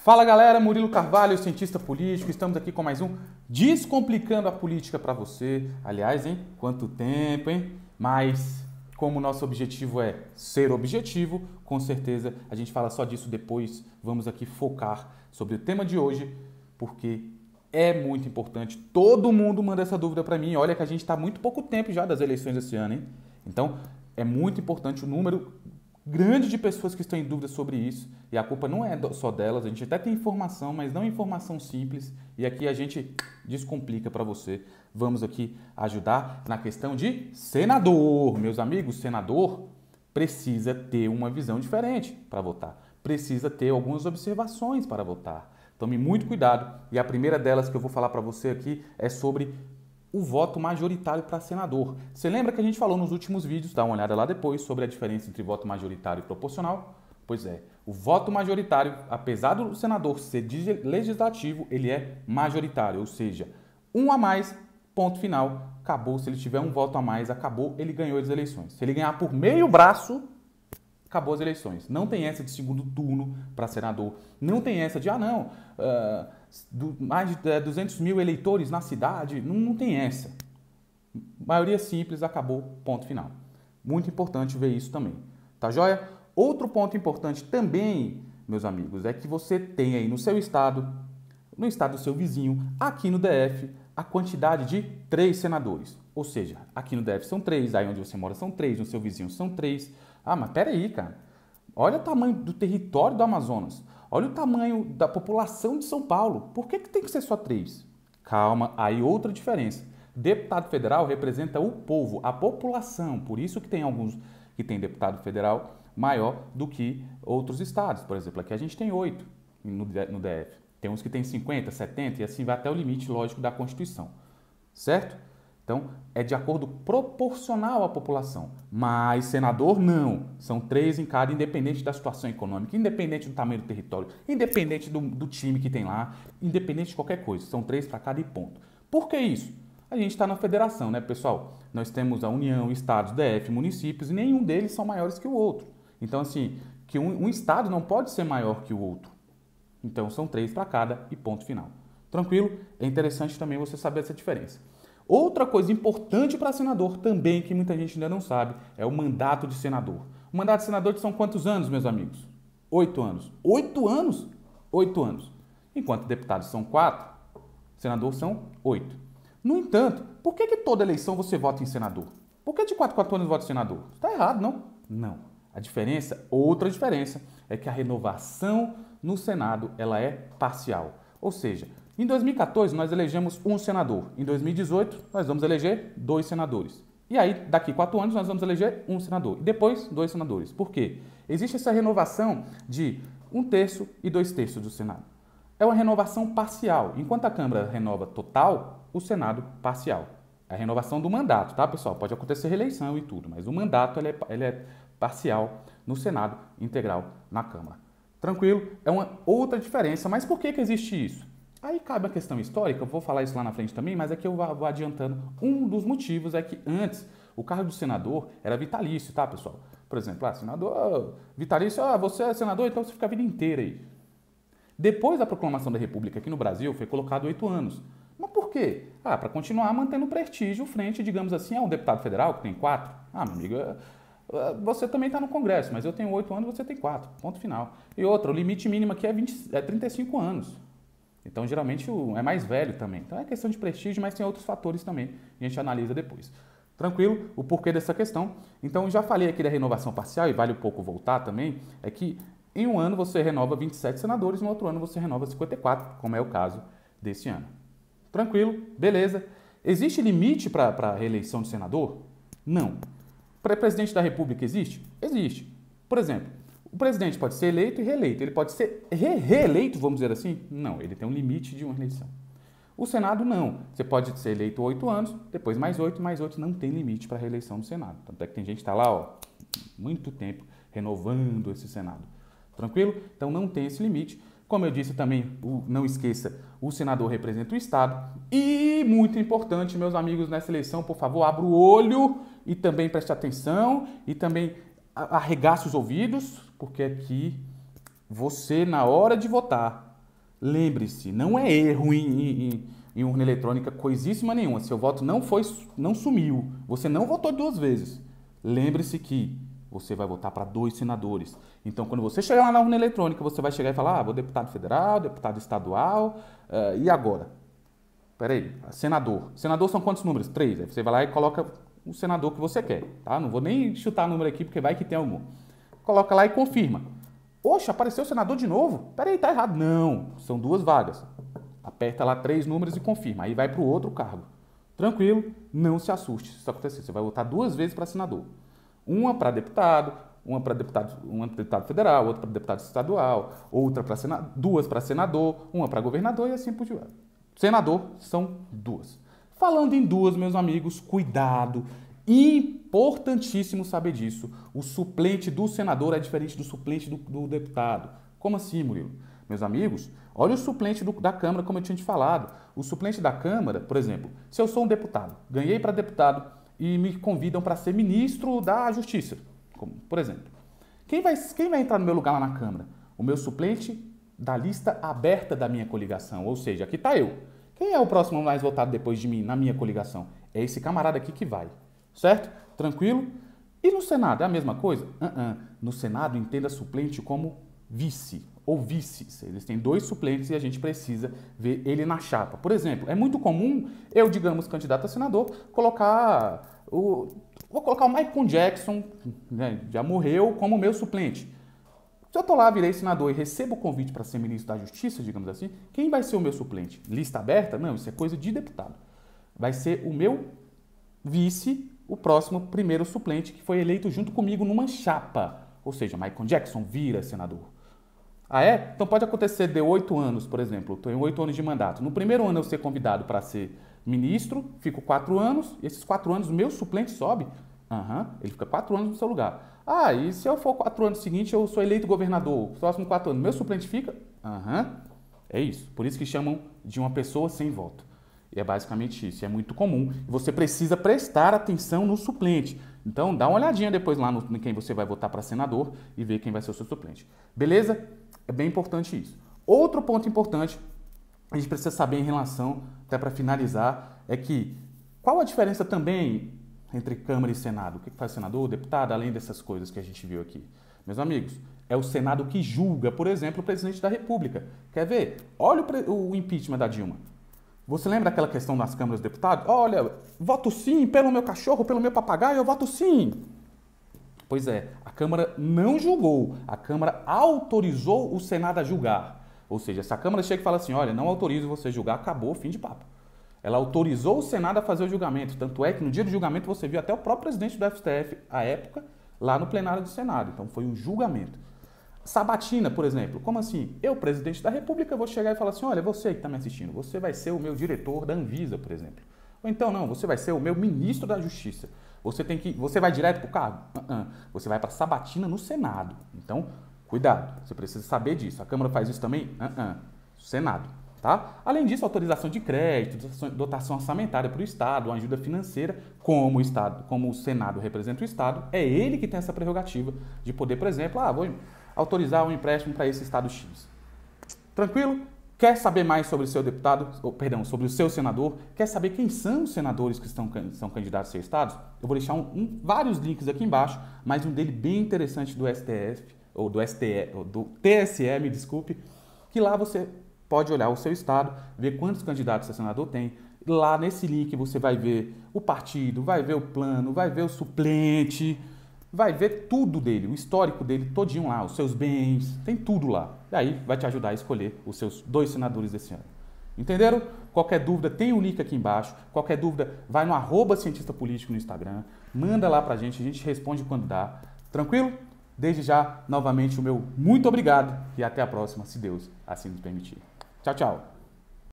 Fala galera, Murilo Carvalho, cientista político, estamos aqui com mais um Descomplicando a Política para você. Aliás, hein? Quanto tempo, hein? Mas como o nosso objetivo é ser objetivo, com certeza a gente fala só disso depois. Vamos aqui focar sobre o tema de hoje, porque é muito importante. Todo mundo manda essa dúvida para mim. Olha que a gente está muito pouco tempo já das eleições esse ano, hein? Então, é muito importante o número grande de pessoas que estão em dúvida sobre isso, e a culpa não é só delas, a gente até tem informação, mas não informação simples, e aqui a gente descomplica para você. Vamos aqui ajudar na questão de senador. Meus amigos, senador precisa ter uma visão diferente para votar, precisa ter algumas observações para votar. Tome muito cuidado, e a primeira delas que eu vou falar para você aqui é sobre o voto majoritário para senador. Você lembra que a gente falou nos últimos vídeos, dá uma olhada lá depois, sobre a diferença entre voto majoritário e proporcional? Pois é, o voto majoritário, apesar do senador ser legislativo, ele é majoritário, ou seja, um a mais, ponto final, acabou. Se ele tiver um voto a mais, acabou, ele ganhou as eleições. Se ele ganhar por meio braço, acabou as eleições. Não tem essa de segundo turno para senador, não tem essa de, mais de 200 mil eleitores na cidade, não tem essa. Maioria simples, acabou, ponto final. Muito importante ver isso também, tá joia? Outro ponto importante também, meus amigos, é que você tem aí no seu estado, no estado do seu vizinho, aqui no DF, a quantidade de 3 senadores. Ou seja, aqui no DF são 3, aí onde você mora são 3, no seu vizinho são 3. Ah, mas peraí, cara. Olha o tamanho do território do Amazonas. Olha o tamanho da população de São Paulo. Por que tem que ser só 3? Calma, aí outra diferença. Deputado federal representa o povo, a população. Por isso que tem alguns que tem deputado federal maior do que outros estados. Por exemplo, aqui a gente tem 8 no DF. Tem uns que tem 50, 70 e assim vai até o limite, lógico, da Constituição. Certo? Então, é de acordo proporcional à população. Mas senador, não. São 3 em cada, independente da situação econômica, independente do tamanho do território, independente do time que tem lá, independente de qualquer coisa. São 3 para cada e ponto. Por que isso? A gente está na federação, né, pessoal? Nós temos a União, estados, DF, municípios, e nenhum deles são maiores que o outro. Então, assim, que um estado não pode ser maior que o outro. Então, são 3 para cada e ponto final. Tranquilo? É interessante também você saber essa diferença. Outra coisa importante para senador também, que muita gente ainda não sabe, é o mandato de senador. O mandato de senador são quantos anos, meus amigos? 8 anos. 8 anos? 8 anos. Enquanto deputados são 4, senador são 8. No entanto, por que toda eleição você vota em senador? Por que de 4 anos vota em senador? Está errado, não? Não. A diferença, outra diferença, é que a renovação no Senado ela é parcial. Ou seja, em 2014, nós elegemos um senador. Em 2018, nós vamos eleger 2 senadores. E aí, daqui 4 anos, nós vamos eleger um senador. E depois, 2 senadores. Por quê? Existe essa renovação de 1/3 e 2/3 do Senado. É uma renovação parcial. Enquanto a Câmara renova total, o Senado parcial. É a renovação do mandato, tá, pessoal? Pode acontecer reeleição e tudo, mas o mandato ele é parcial no Senado, integral na Câmara. Tranquilo? É uma outra diferença. Mas por que existe isso? Aí cabe a questão histórica, eu vou falar isso lá na frente também, mas aqui eu vou adiantando. Um dos motivos é que antes o cargo do senador era vitalício, tá, pessoal? Por exemplo, senador vitalício, você é senador, então você fica a vida inteira aí. Depois da proclamação da República aqui no Brasil, foi colocado 8 anos. Mas por quê? Para continuar mantendo prestígio frente, digamos assim, a um deputado federal que tem 4. Meu amigo, você também está no Congresso, mas eu tenho 8 anos, você tem 4. Ponto final. E outra, o limite mínimo aqui é 35 anos. Então, geralmente, é mais velho também. Então, é questão de prestígio, mas tem outros fatores também. A gente analisa depois. Tranquilo? O porquê dessa questão. Então, já falei aqui da renovação parcial, e vale um pouco voltar também, é que em um ano você renova 27 senadores, no outro ano você renova 54, como é o caso desse ano. Tranquilo? Beleza. Existe limite para a reeleição de senador? Não. Para presidente da República existe? Existe. Por exemplo, o presidente pode ser eleito e reeleito. Ele pode ser reeleito, vamos dizer assim? Não, ele tem um limite de uma eleição. O Senado, não. Você pode ser eleito 8 anos, depois mais 8, não tem limite para a reeleição do Senado. Tanto é que tem gente que está lá, muito tempo, renovando esse Senado. Tranquilo? Então, não tem esse limite. Como eu disse também, não esqueça, o senador representa o Estado. E, muito importante, meus amigos, nessa eleição, por favor, abra o olho e também preste atenção e também arregace os ouvidos, porque aqui você, na hora de votar, lembre-se, não é erro em urna eletrônica coisíssima nenhuma. Seu voto não sumiu. Você não votou 2 vezes. Lembre-se que você vai votar para 2 senadores. Então, quando você chegar lá na urna eletrônica, você vai chegar e falar, vou deputado federal, deputado estadual, e agora? Peraí, senador. Senador são quantos números? 3. Aí você vai lá e coloca o senador que você quer, tá? Não vou nem chutar número aqui, porque vai que tem algum. Coloca lá e confirma. Oxe, apareceu o senador de novo? Peraí, tá errado. Não, são 2 vagas. Aperta lá 3 números e confirma. Aí vai para o outro cargo. Tranquilo, não se assuste se isso acontecer. Você vai votar 2 vezes para senador. Uma para deputado, uma para deputado federal, outra para deputado estadual, outra para senador, 2 para senador, uma para governador e assim por diante. Senador são 2. Falando em 2, meus amigos, cuidado. Importantíssimo saber disso. O suplente do senador é diferente do suplente do deputado. Como assim, Murilo? Meus amigos, olha o suplente da Câmara, como eu tinha te falado. O suplente da Câmara, por exemplo, se eu sou um deputado, ganhei para deputado e me convidam para ser ministro da Justiça, como, por exemplo. Quem vai entrar no meu lugar lá na Câmara? O meu suplente da lista aberta da minha coligação, ou seja, aqui está eu. Quem é o próximo mais votado depois de mim na minha coligação? É esse camarada aqui que vai, certo? Tranquilo? E no Senado é a mesma coisa? No Senado, entenda suplente como vice ou vices. Eles têm 2 suplentes e a gente precisa ver ele na chapa. Por exemplo, é muito comum eu, digamos, candidato a senador, vou colocar o Michael Jackson, né, já morreu, como meu suplente. Se eu estou lá, virei senador e recebo o convite para ser ministro da Justiça, digamos assim, quem vai ser o meu suplente? Lista aberta? Não, isso é coisa de deputado. Vai ser o meu vice, o próximo primeiro suplente, que foi eleito junto comigo numa chapa. Ou seja, Michael Jackson vira senador. Ah, é? Então pode acontecer de 8 anos, por exemplo, eu estou em 8 anos de mandato. No primeiro ano eu ser convidado para ser ministro, fico 4 anos, e esses 4 anos o meu suplente sobe. Ele fica 4 anos no seu lugar. Ah, e se eu for 4 anos seguinte, eu sou eleito governador, os próximos 4 anos, meu suplente fica? É isso. Por isso que chamam de uma pessoa sem voto. E é basicamente isso, é muito comum. Você precisa prestar atenção no suplente. Então, dá uma olhadinha depois lá em quem você vai votar para senador e ver quem vai ser o seu suplente. Beleza? É bem importante isso. Outro ponto importante, a gente precisa saber em relação, até para finalizar, é que qual a diferença também entre Câmara e Senado? O que faz senador, deputado, além dessas coisas que a gente viu aqui? Meus amigos, é o Senado que julga, por exemplo, o presidente da República. Quer ver? Olha o impeachment da Dilma. Você lembra daquela questão das câmaras de deputados? Olha, voto sim pelo meu cachorro, pelo meu papagaio, eu voto sim. Pois é, a Câmara não julgou, a Câmara autorizou o Senado a julgar. Ou seja, se a Câmara chega e fala assim, olha, não autorizo você julgar, acabou, fim de papo. Ela autorizou o Senado a fazer o julgamento. Tanto é que no dia do julgamento você viu até o próprio presidente do STF, à época, lá no plenário do Senado. Então foi um julgamento. Sabatina, por exemplo, como assim? Eu, presidente da República, vou chegar e falar assim, olha, você que está me assistindo, você vai ser o meu diretor da Anvisa, por exemplo. Ou então, não, você vai ser o meu ministro da Justiça. Você vai direto para o cargo? Você vai para sabatina no Senado. Então, cuidado, você precisa saber disso. A Câmara faz isso também? Senado. Tá? Além disso, autorização de crédito, dotação orçamentária para o Estado, uma ajuda financeira, como o Senado representa o Estado, é ele que tem essa prerrogativa de poder, por exemplo, vou autorizar um empréstimo para esse Estado X. Tranquilo? Quer saber mais sobre o seu sobre o seu senador? Quer saber quem são os senadores que são candidatos a ser estados? Eu vou deixar vários links aqui embaixo, mas um dele bem interessante do STF, ou do TSE, me desculpe, que lá você pode olhar o seu estado, ver quantos candidatos a senador tem. Lá nesse link você vai ver o partido, vai ver o plano, vai ver o suplente, vai ver tudo dele, o histórico dele todinho lá, os seus bens, tem tudo lá. E aí vai te ajudar a escolher os seus 2 senadores desse ano. Entenderam? Qualquer dúvida, tem o link aqui embaixo. Qualquer dúvida, vai no @cientistapolítico no Instagram, manda lá pra gente, a gente responde quando dá. Tranquilo? Desde já, novamente, o meu muito obrigado e até a próxima, se Deus assim nos permitir. Tchau, tchau.